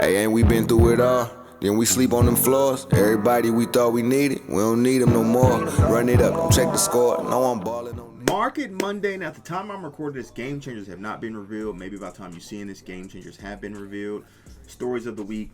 Hey, ain't we been through it all? Then we sleep on them floors. Everybody we thought we needed, we don't need them no more. Run it up, don't check the score. No, I'm balling on Market Monday. Now, at the time I'm recording this, game changers have not been revealed. Maybe by the time you're seeing this, game changers have been revealed. Stories of the week,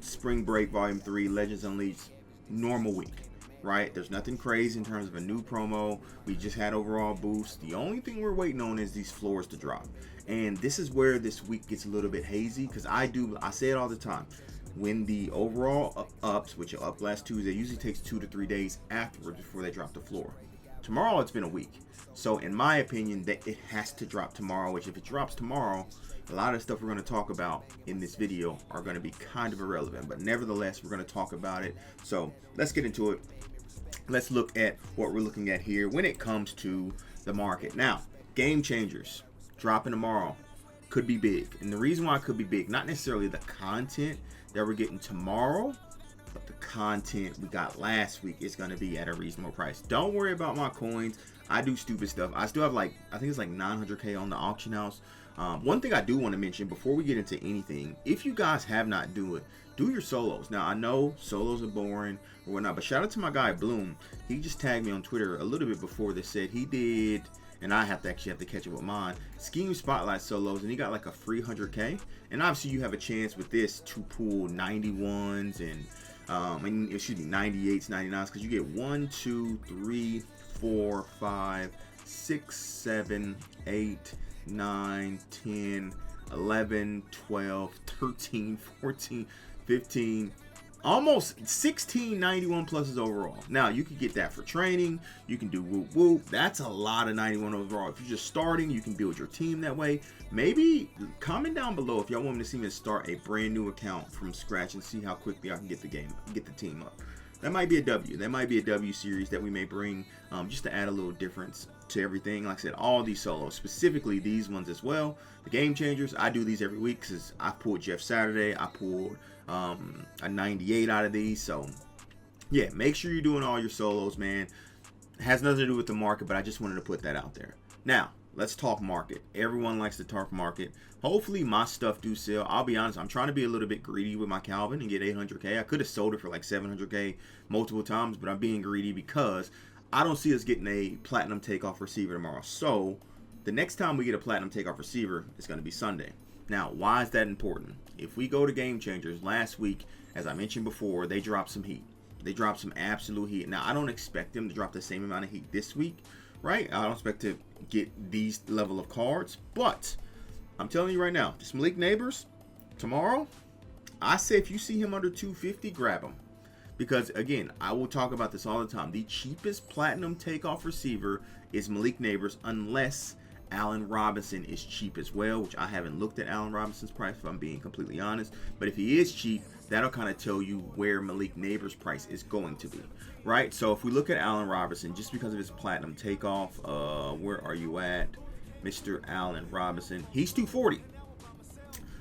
Spring Break Volume 3, Legends Unleashed, normal week, right? There's nothing crazy in terms of a new promo. We just had overall boosts. The only thing we're waiting on is these floors to drop. And this is where this week gets a little bit hazy, because I say it all the time. When the overall ups, which are up last Tuesday, usually takes 2 to 3 days afterwards before they drop the floor. Tomorrow, it's been a week. So in my opinion, that it has to drop tomorrow, which if it drops tomorrow, a lot of stuff we're going to talk about in this video are going to be kind of irrelevant. But nevertheless, we're going to talk about it. So let's get into it. Let's look at what we're looking at here when it comes to the market. Now, game changers dropping tomorrow could be big. And the reason why it could be big, not necessarily the content that we're getting tomorrow, but the content we got last week is going to be at a reasonable price. Don't worry about my coins. I do stupid stuff. I still have I think it's like 900K on the auction house. One thing I do want to mention before we get into anything, if you guys have not do your solos. Now, I know solos are boring or whatnot, but shout out to my guy Bloom. He just tagged me on Twitter a little bit before this, said he did, and I have to catch up with mine, Scheme Spotlight solos, and he got like a free 100K. And obviously you have a chance with this to pull 91s and 98s, 99s, because you get 1, 2, 3, 4, 5, 6, 7, 8, 9, 10, 11, 12, 13, 14, 15, almost 16 91 pluses overall. Now, you can get that for training. You can do whoop whoop. That's a lot of 91 overall. If you're just starting, you can build your team that way. Maybe comment down below if y'all want me to see me start a brand new account from scratch and see how quickly I can get the team up. That might be a W. That might be a W series that we may bring just to add a little difference to everything. Like I said, all these solos, specifically these ones as well. The game changers, I do these every week because I pulled Jeff Saturday. I pulled a 98 out of these. So yeah, make sure you're doing all your solos, man. It has nothing to do with the market, but I just wanted to put that out there. Now, let's talk market. Everyone likes to talk market. Hopefully my stuff do sell. I'll be honest, I'm trying to be a little bit greedy with my Calvin and get 800K. I could have sold it for like 700K multiple times, but I'm being greedy because I don't see us getting a platinum takeoff receiver tomorrow. So the next time we get a platinum takeoff receiver, it's going to be Sunday. Now, why is that important? If we go to game changers, last week, as I mentioned before, they dropped some heat. They dropped some absolute heat. Now, I don't expect them to drop the same amount of heat this week, right? I don't expect to get these level of cards, but I'm telling you right now, this Malik Neighbors, tomorrow, I say if you see him under 250, grab him. Because, again, I will talk about this all the time. The cheapest platinum takeoff receiver is Malik Neighbors, unless Allen Robinson is cheap as well, which I haven't looked at Allen Robinson's price, if I'm being completely honest. But if he is cheap, that'll kind of tell you where Malik Neighbors' price is going to be, right? So if we look at Allen Robinson, just because of his platinum takeoff, where are you at, Mr. Allen Robinson? He's 240.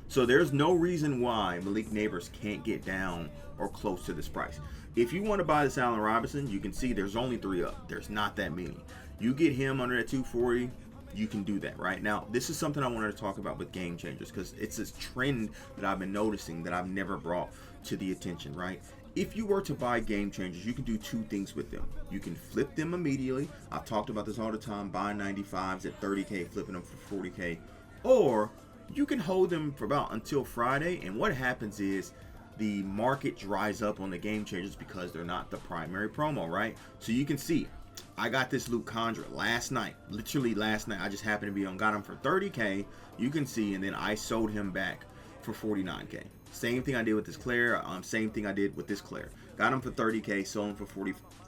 So there's no reason why Malik Neighbors can't get down or close to this price. If you want to buy this Allen Robinson, you can see there's only 3 up. There's not that many. You get him under that 240, you can do that, right? Now, this is something I wanted to talk about with game changers because it's this trend that I've been noticing that I've never brought to the attention, right? If you were to buy game changers, you can do 2 things with them. You can flip them immediately. I've talked about this all the time, buying 95s at 30K, flipping them for 40K. Or you can hold them for about until Friday, and what happens is the market dries up on the game changers because they're not the primary promo, right? So you can see, I got this Luke Condra last night, literally last night. I just happened to be on, got him for 30K, you can see, and then I sold him back for 49K. Same thing I did with this Claire, same thing I did with this Claire. Got him for 30K, sold him for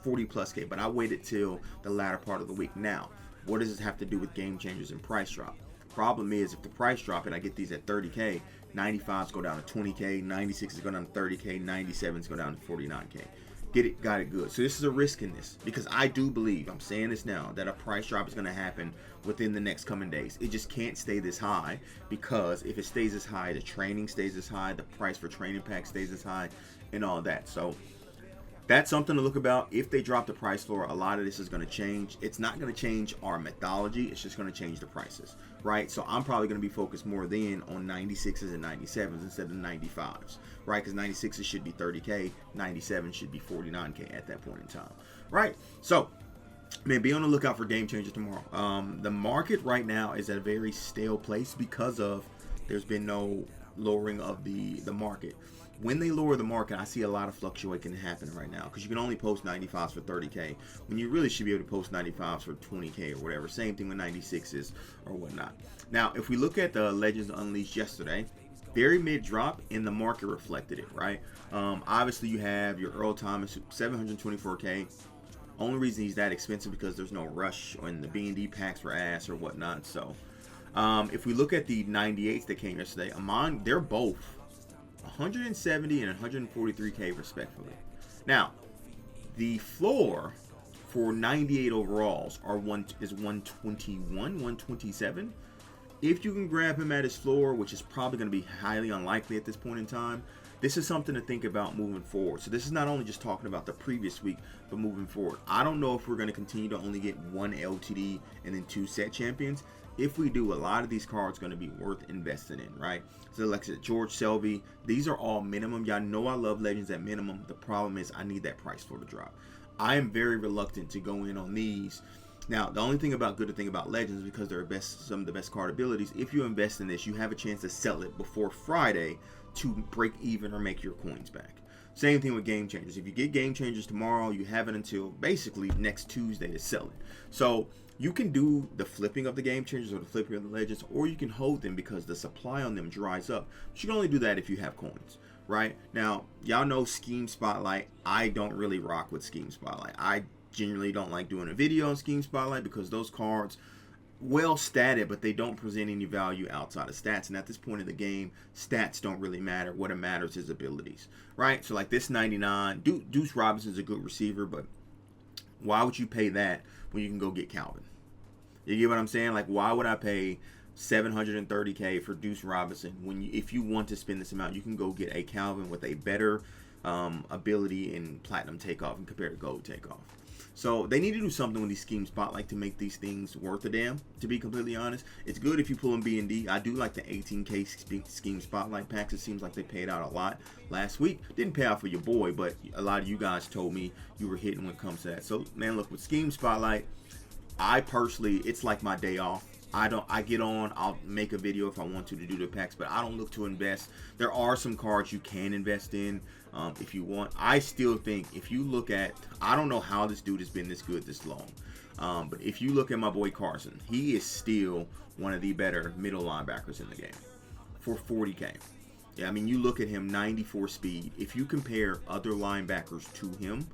40 plus K, but I waited till the latter part of the week. Now, what does this have to do with game changers and price drop? Problem is, if the price drop and I get these at 30K, 95s go down to 20K, 96s go down to 30K, 97s go down to 49K. Got it good. So this is a risk in this because I do believe, I'm saying this now, that a price drop is going to happen within the next coming days. It just can't stay this high because if it stays this high, the training stays this high, the price for training packs stays this high, and all that. So that's something to look about. If they drop the price floor, a lot of this is going to change. It's not going to change our methodology. It's just going to change the prices, right? So I'm probably going to be focused more then on 96s and 97s instead of 95s, right? Because 96s should be 30K, 97 should be 49K at that point in time, right? So, man, be on the lookout for game changers tomorrow. The market right now is at a very stale place because of there's been no lowering of the market. When they lower the market, I see a lot of fluctuating happening right now because you can only post 95s for 30K when you really should be able to post 95s for 20K or whatever. Same thing with 96s or whatnot. Now, if we look at the Legends Unleashed yesterday, very mid drop, and the market reflected it, right? Obviously, you have your Earl Thomas, 724K. Only reason he's that expensive because there's no rush and the B&D packs for ass or whatnot. So, if we look at the 98s that came yesterday, Amon, they're both 170 and 143K respectively. Now, the floor for 98 overalls is 121, 127. If you can grab him at his floor, which is probably going to be highly unlikely at this point in time, this is something to think about moving forward. So this is not only just talking about the previous week, but moving forward. I don't know if we're going to continue to only get one LTD and then 2 set champions. If we do, a lot of these cards are going to be worth investing in, right? So like I said, George Selby, these are all minimum. Y'all know I love Legends at minimum. The problem is I need that price floor to drop. I am very reluctant to go in on these. Now, the only thing good thing about Legends, because they're some of the best card abilities, if you invest in this, you have a chance to sell it before Friday to break even or make your coins back. Same thing with Game Changers. If you get Game Changers tomorrow, you have it until basically next Tuesday to sell it. So you can do the flipping of the Game Changers or the flipping of the Legends, or you can hold them because the supply on them dries up. But you can only do that if you have coins, right? Now, y'all know Scheme Spotlight. I don't really rock with Scheme Spotlight. I generally don't like doing a video on Scheme Spotlight because those cards, well statted, but they don't present any value outside of stats. And at this point in the game, stats don't really matter. What matters is abilities, right? So like this 99, Deuce Robinson's a good receiver, but why would you pay that when you can go get Calvin? You get what I'm saying? Like, why would I pay 730K for Deuce Robinson when if you want to spend this amount, you can go get a Calvin with a better ability in Platinum Takeoff and compared to Gold Takeoff. So they need to do something with these Scheme Spotlight to make these things worth a damn, to be completely honest. It's good if you pull in B&D. I do like the 18K Scheme Spotlight packs. It seems like they paid out a lot last week. Didn't pay out for your boy, but a lot of you guys told me you were hitting when it comes to that. So, man, look, with Scheme Spotlight, I personally, it's like my day off. I get on, I'll make a video if I want to do the packs, but I don't look to invest. There are some cards you can invest in if you want. I still think if you look at, I don't know how this dude has been this good this long, but if you look at my boy Carson, he is still one of the better middle linebackers in the game for 40K. Yeah, I mean, you look at him, 94 speed. If you compare other linebackers to him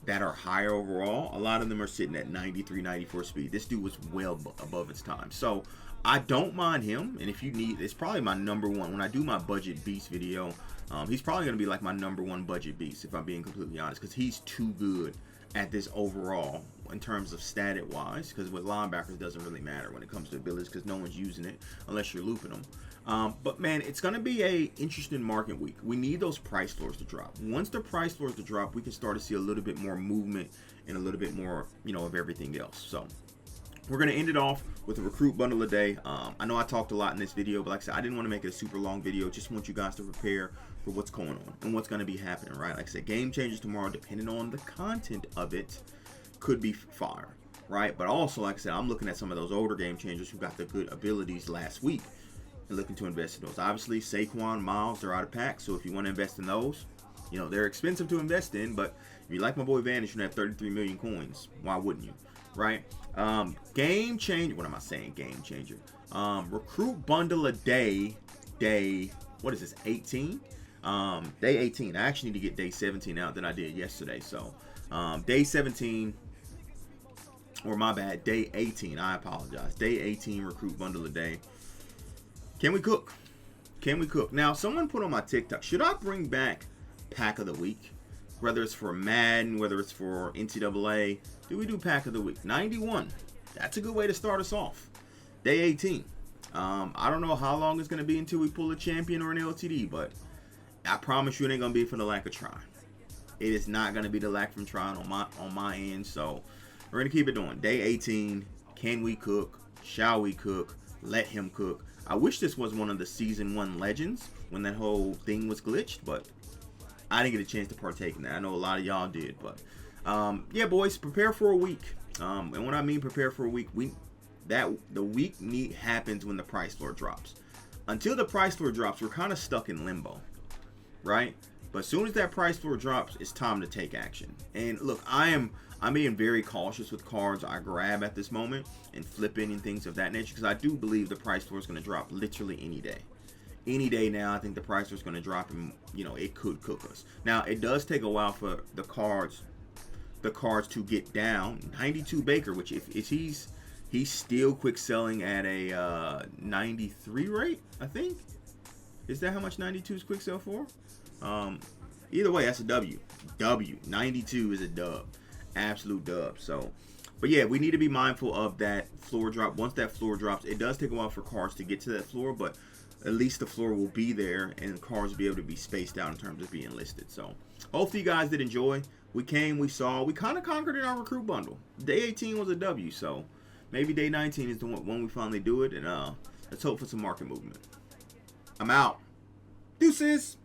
that are higher overall, a lot of them are sitting at 93, 94 speed. This dude was well above its time. So I don't mind him. And if you need, it's probably my number one. When I do my budget beast video, he's probably going to be like my number one budget beast, if I'm being completely honest, because he's too good at this overall in terms of static wise, because with linebackers it doesn't really matter when it comes to abilities because no one's using it unless you're looping them. But man, it's going to be a interesting market week. We need those price floors to drop. Once the price floors to drop, we can start to see a little bit more movement and a little bit more, of everything else. So we're going to end it off with a recruit bundle a day. I know I talked a lot in this video, but like I said, I didn't want to make it a super long video. Just want you guys to prepare for what's going on and what's going to be happening, right? Like I said, game changes tomorrow, depending on the content of it, could be fire, right? But also, like I said, I'm looking at some of those older game changers who got the good abilities last week and looking to invest in those. Obviously, Saquon, Miles, they're out of pack, so if you want to invest in those, they're expensive to invest in, but if you like my boy Vanish, you have 33 million coins. Why wouldn't you, right? Game changer. What am I saying? Game changer. Recruit bundle a day. What is this? 18. Day 18. I actually need to get day 17 out than I did yesterday. So, day 17. Or my bad. Day 18. I apologize. Day 18 recruit bundle a day. Can we cook? Can we cook? Now, someone put on my TikTok, should I bring back Pack of the Week? Whether it's for Madden, whether it's for NCAA, do we do Pack of the Week? 91. That's a good way to start us off. Day 18. I don't know how long it's going to be until we pull a champion or an LTD, but I promise you it ain't going to be for the lack of trying. It is not going to be the lack from trying on my end. So we're going to keep it going. Day 18. Can we cook? Shall we cook? Let him cook. I wish this was one of the season 1 legends when that whole thing was glitched, but I didn't get a chance to partake in that. I know a lot of y'all did, but yeah, boys, prepare for a week. And when I mean prepare for a week, the week meet happens when the price floor drops. Until the price floor drops, we're kind of stuck in limbo, right? But as soon as that price floor drops, it's time to take action. And look, I'm being very cautious with cards I grab at this moment and flipping and things of that nature, because I do believe the price floor is going to drop literally any day. Any day now, I think the price floor is going to drop, and it could cook us. Now, it does take a while for the cards to get down. 92 Baker, which if he's still quick selling at a 93 rate, I think. Is that how much 92 is quick sell for? Either way, that's a W. 92 is a dub. Absolute dub. So, but yeah, we need to be mindful of that floor drop. Once that floor drops, it does take a while for cards to get to that floor, but at least the floor will be there and cards will be able to be spaced out in terms of being listed. So hopefully you guys did enjoy. We came, we saw, we kind of conquered in our recruit bundle. Day 18 was a W, so maybe day 19 is the one we finally do it, and let's hope for some market movement. I'm out. Deuces.